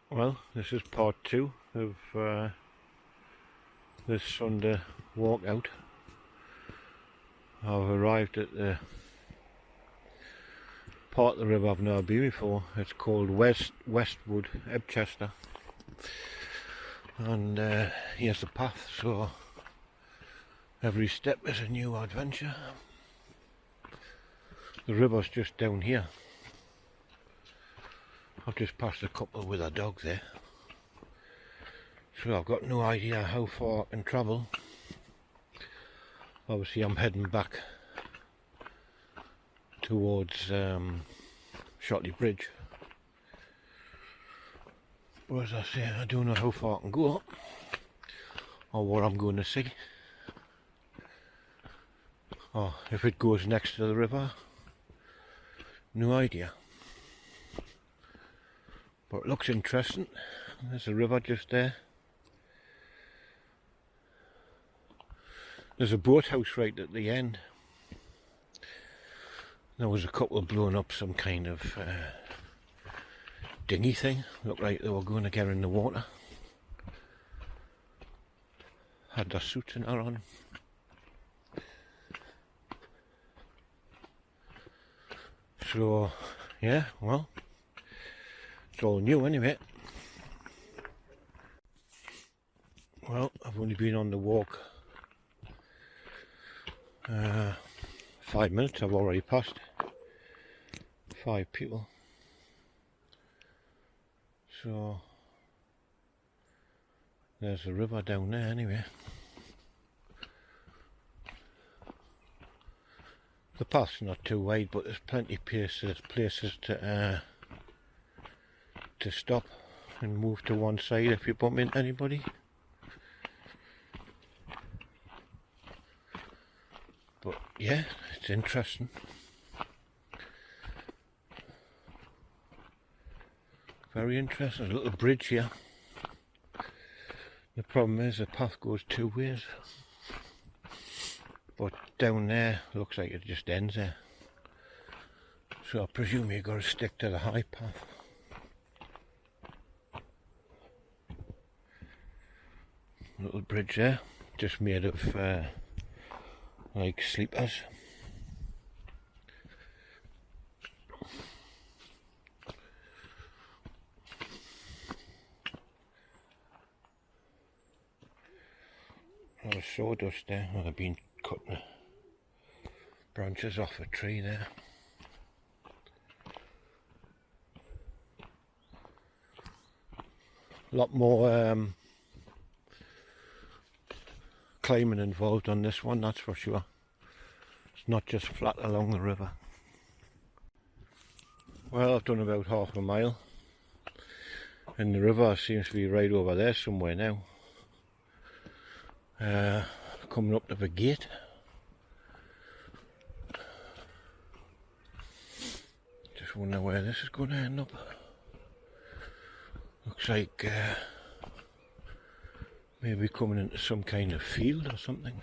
Well, this is part 2 of this Sunday walkout. I've arrived at the part of the river I've never been before. It's called Westwood, Ebchester, and here's the path, so every step is a new adventure. The river's just down here. I've just passed a couple with a dog there, so I've got no idea how far I can travel. Obviously I'm heading back towards Shotley Bridge, but as I say, I don't know how far I can go or what I'm going to see, or if it goes next to the river. No idea, but it looks interesting. There's a river just there. There's a boathouse right at the end. There was a couple blown up, some kind of dinghy thing. Looked like they were going to get in the water. Had their suits and that on. So yeah, well, it's all new anyway. Well, I've only been on the walk 5 minutes. I've already passed 5 people. So there's the river down there anyway. The path's not too wide, but there's plenty of places to stop and move to one side if you bump into anybody. But yeah, it's interesting. Very interesting. There's a little bridge here. The problem is the path goes 2 ways. But down there looks like it just ends there. So I presume you've got to stick to the high path. Little bridge there, just made of like sleepers. There's sawdust there. Well, I've been cutting the branches off a tree there. A lot more climbing involved on this one, that's for sure. It's not just flat along the river. Well, I've done about half a mile, and the river seems to be right over there somewhere now. Coming up to the gate. Just wonder where this is going to end up. Looks like maybe coming into some kind of field or something.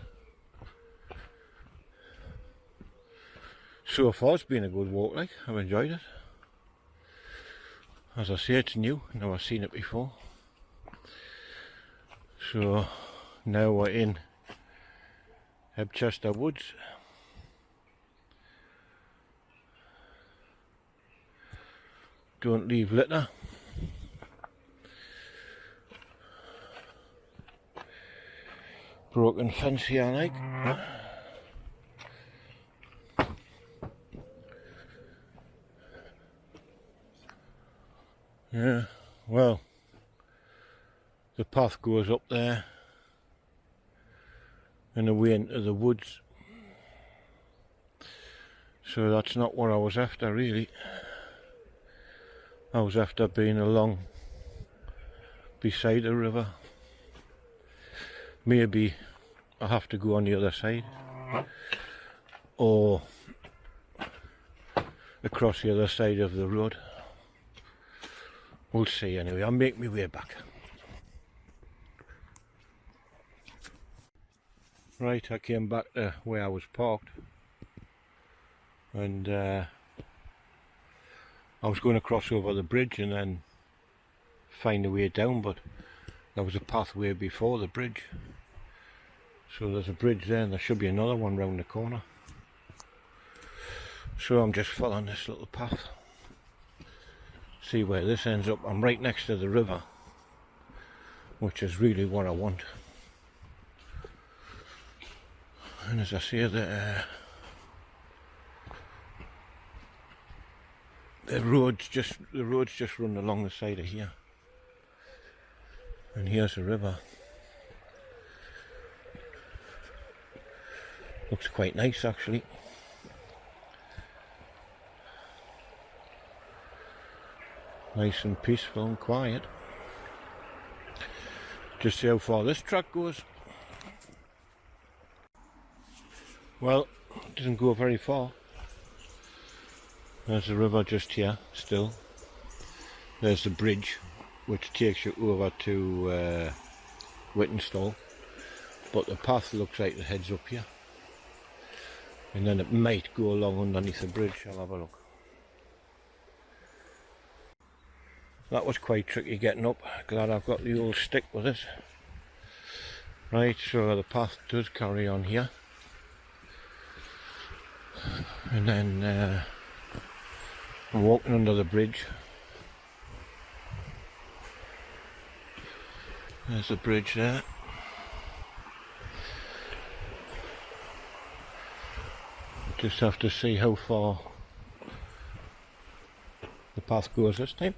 So far it's been a good walk, like, I've enjoyed it. As I say, it's new, never seen it before. So now we're in Ebchester Woods. Don't leave litter. Broken fence here, like. Yeah, well, the path goes up there and away into the woods. So that's not what I was after, really. I was after being along beside the river. Maybe I have to go on the other side or across the other side of the road. We'll see anyway. I'll make my way back. Right, I came back to where I was parked, and I was going to cross over the bridge and then find a way down, but there was a pathway before the bridge. So there's a bridge there, and there should be another one round the corner. So I'm just following this little path. See where this ends up. I'm right next to the river, which is really what I want. And as I say, the roads just run along the side of here. And here's the river. Looks quite nice actually. Nice and peaceful and quiet. Just see how far this track goes. Well, it doesn't go very far. There's the river just here, still. There's the bridge, which takes you over to Whittenstall. But the path looks like it heads up here. And then it might go along underneath the bridge. I'll have a look. That was quite tricky getting up. Glad I've got the old stick with it. Right, so the path does carry on here. And then I'm walking under the bridge. There's the bridge there. Just have to see how far the path goes this time.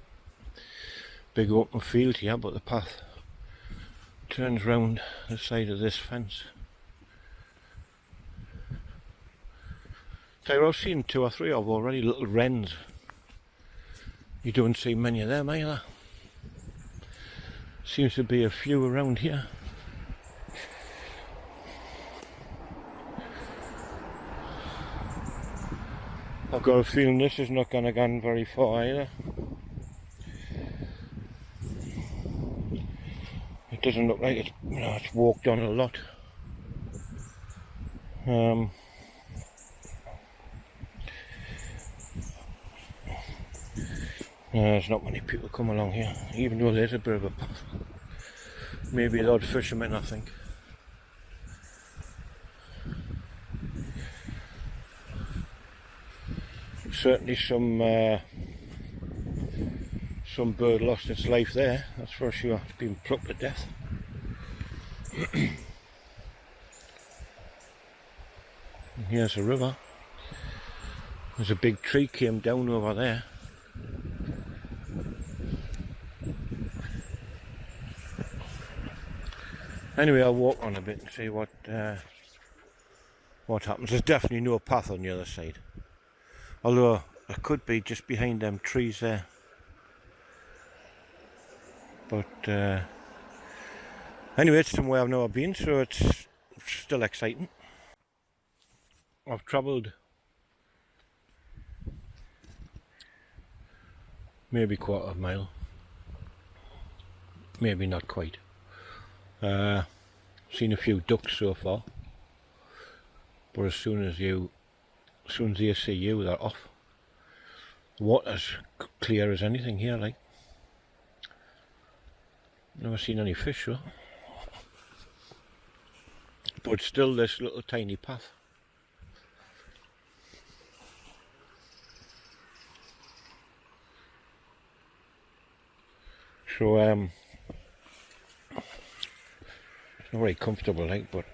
Big open field here, but the path turns round the side of this fence. So I've seen 2 or 3 of already, little wrens. You don't see many of them either. Seems to be a few around here. I've got a feeling this is not going to go very far either. It doesn't look like it's walked on a lot. There's not many people come along here, even though there's a bit of a path. Maybe the odd fishermen, I think. Certainly some bird lost its life there, that's for sure. It's been plucked to death. And here's a river. There's a big tree came down over there. Anyway, I'll walk on a bit and see what happens. There's definitely no path on the other side. Although, it could be just behind them trees there. But, anyway, it's somewhere I've never been, so it's still exciting. I've travelled maybe a quarter of a mile. Maybe not quite. Seen a few ducks so far. But as soon as they see you, they're off. The water's clear as anything here, like. Never seen any fish though. But still this little tiny path. So it's not very comfortable, like, but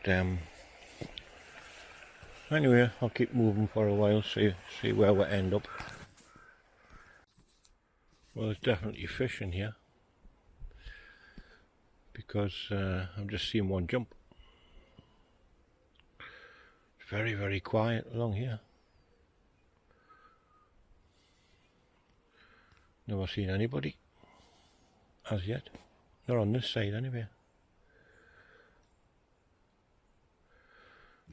anyway, I'll keep moving for a while, see where we end up. Well, there's definitely fish in here, because I'm just seeing one jump. It's very, very quiet along here. Never seen anybody as yet. Not on this side anyway.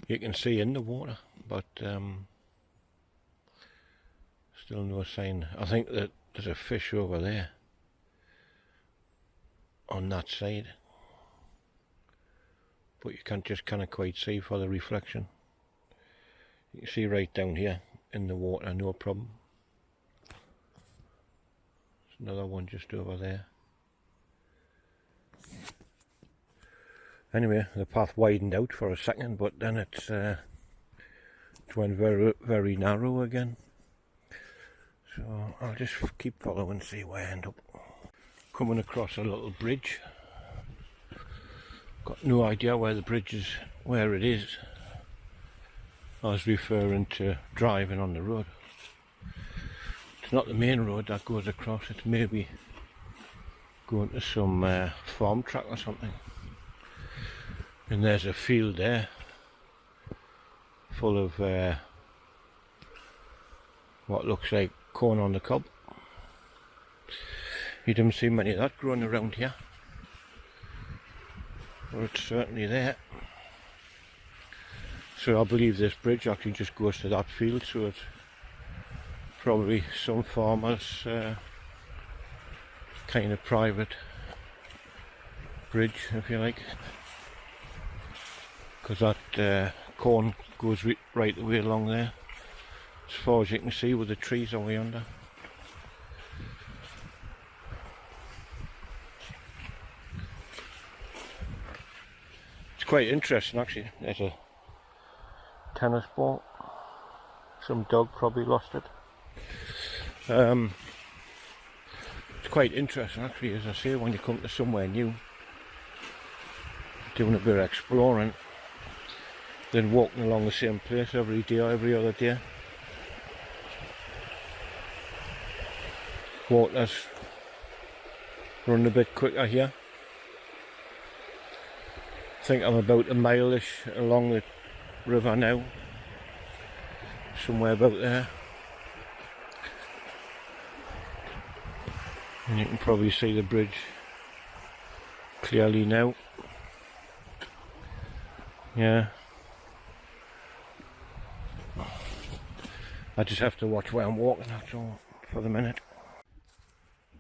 You can see in the water, but still no sign. I think that there's a fish over there on that side, but you can't just kind of quite see for the reflection. You can see right down here in the water, no problem. There's another one just over there. Anyway, the path widened out for a second, but then it went very, very narrow again. So I'll just keep following and see where I end up. Coming across a little bridge. Got no idea where the bridge is, where it is. I was referring to driving on the road. It's not the main road that goes across, it's maybe going to some farm track or something. And there's a field there full of what looks like corn on the cob. You don't see many of that growing around here, but it's certainly there. So I believe this bridge actually just goes to that field, so it's probably some farmer's kind of private bridge, if you like, because that corn goes right the way along there, as far as you can see with the trees over yonder. It's quite interesting actually. There's a tennis ball. Some dog probably lost it. It's quite interesting actually, as I say, when you come to somewhere new, doing a bit of exploring, then walking along the same place every day or every other day. Water's running a bit quicker here. I think I'm about a mile-ish along the river now, somewhere about there. And you can probably see the bridge clearly now. Yeah. I just have to watch where I'm walking, that's all, for the minute.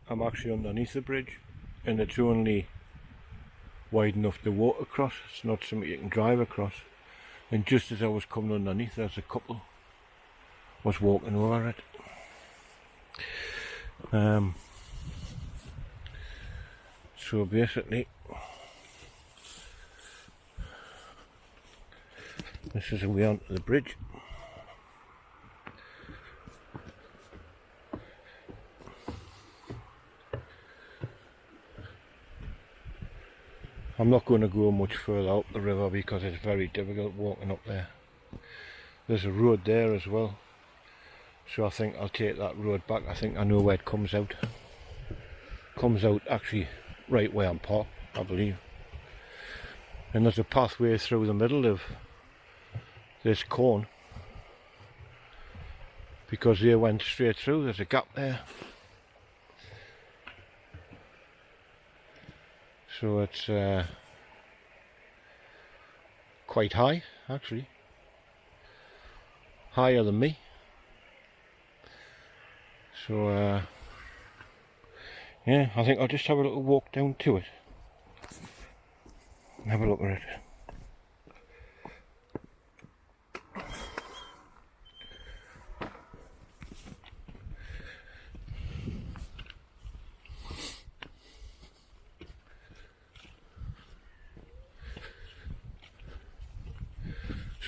I'm actually underneath the bridge, and it's only wide enough to walk across. It's not something you can drive across. And just as I was coming underneath, there's a couple was walking over it. So basically, this is a way onto the bridge. I'm not going to go much further up the river because it's very difficult walking up there. There's a road there as well, so I think I'll take that road back. I think I know where it comes out. Comes out actually right where I'm parked, I believe. And there's a pathway through the middle of this corn, because they went straight through. There's a gap there, so it's quite high actually, higher than me. So yeah, I think I'll just have a little walk down to it and have a look at it.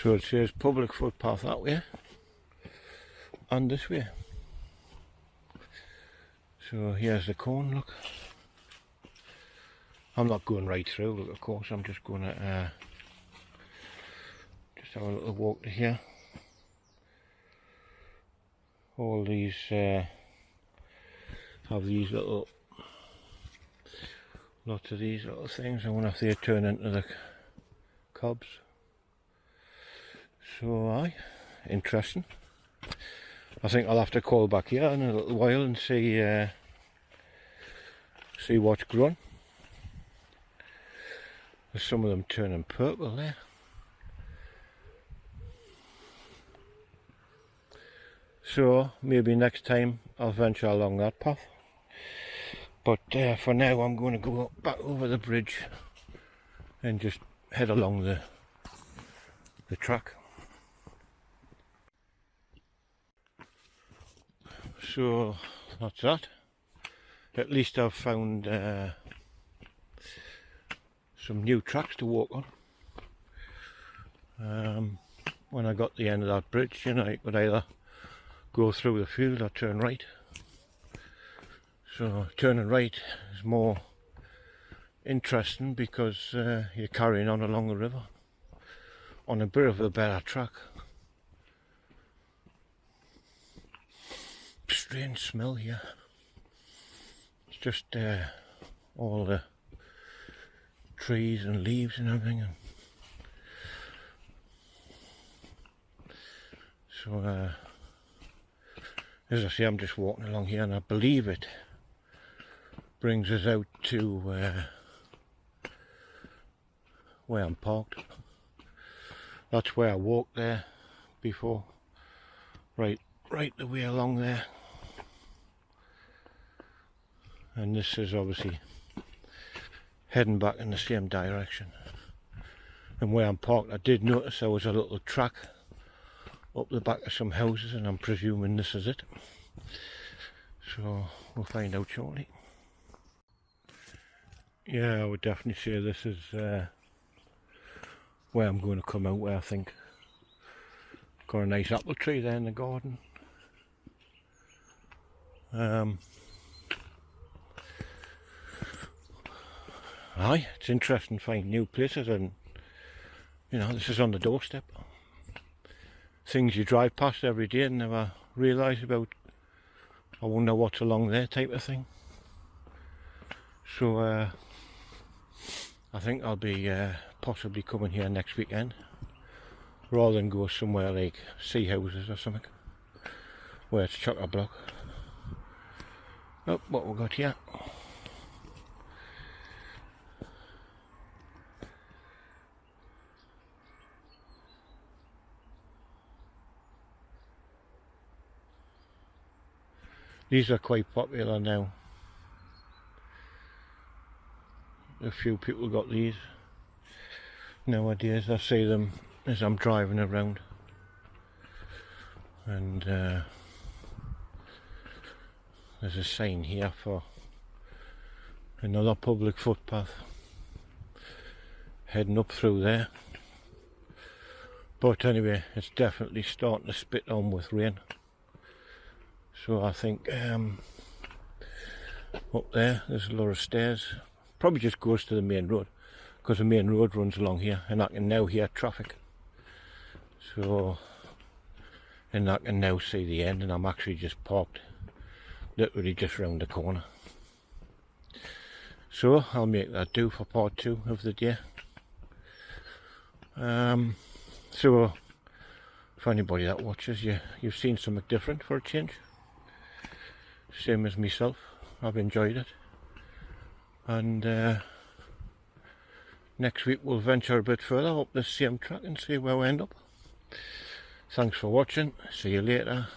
So it says public footpath that way and this way. So here's the corn, look. I'm not going right through, look, of course, I'm just going to just have a little walk to here. All these have these little, lots of these little things. I wonder if they turn into the cobs. So aye, interesting. I think I'll have to call back here in a little while and see see what's grown. There's some of them turning purple there. So maybe next time I'll venture along that path. But for now I'm going to go back over the bridge and just head along the track. So that's that. At least I've found some new tracks to walk on. When I got to the end of that bridge, you know, you could either go through the field or turn right. So turning right is more interesting because you're carrying on along the river on a bit of a better track. Strange smell here. It's just all the trees and leaves and everything. And so as I say, I'm just walking along here, and I believe it brings us out to where I'm parked. That's where I walked there before, right the way along there. And this is obviously heading back in the same direction. And where I'm parked, I did notice there was a little track up the back of some houses, and I'm presuming this is it. So we'll find out shortly. Yeah, I would definitely say this is where I'm going to come out, where I think got a nice apple tree there in the garden. Aye, it's interesting to find new places, and you know, this is on the doorstep. Things you drive past every day and never realise about. I wonder what's along there, type of thing. So I think I'll be possibly coming here next weekend, rather than go somewhere like Sea Houses or something, where it's chock-a-block. Oh, what we got here? These are quite popular now. A few people got these nowadays. I see them as I'm driving around. And there's a sign here for another public footpath heading up through there. But anyway, it's definitely starting to spit on with rain. So I think up there's a lot of stairs. Probably just goes to the main road, because the main road runs along here, and I can now hear traffic. So, and I can now see the end, and I'm actually just parked literally just round the corner. So I'll make that do for part 2 of the day. So for anybody that watches, you've seen something different for a change. Same as myself, I've enjoyed it. And next week we'll venture a bit further up this same track and see where we end up. Thanks for watching, see you later,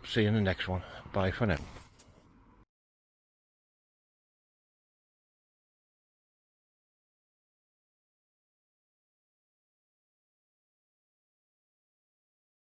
see you in the next one, bye for now.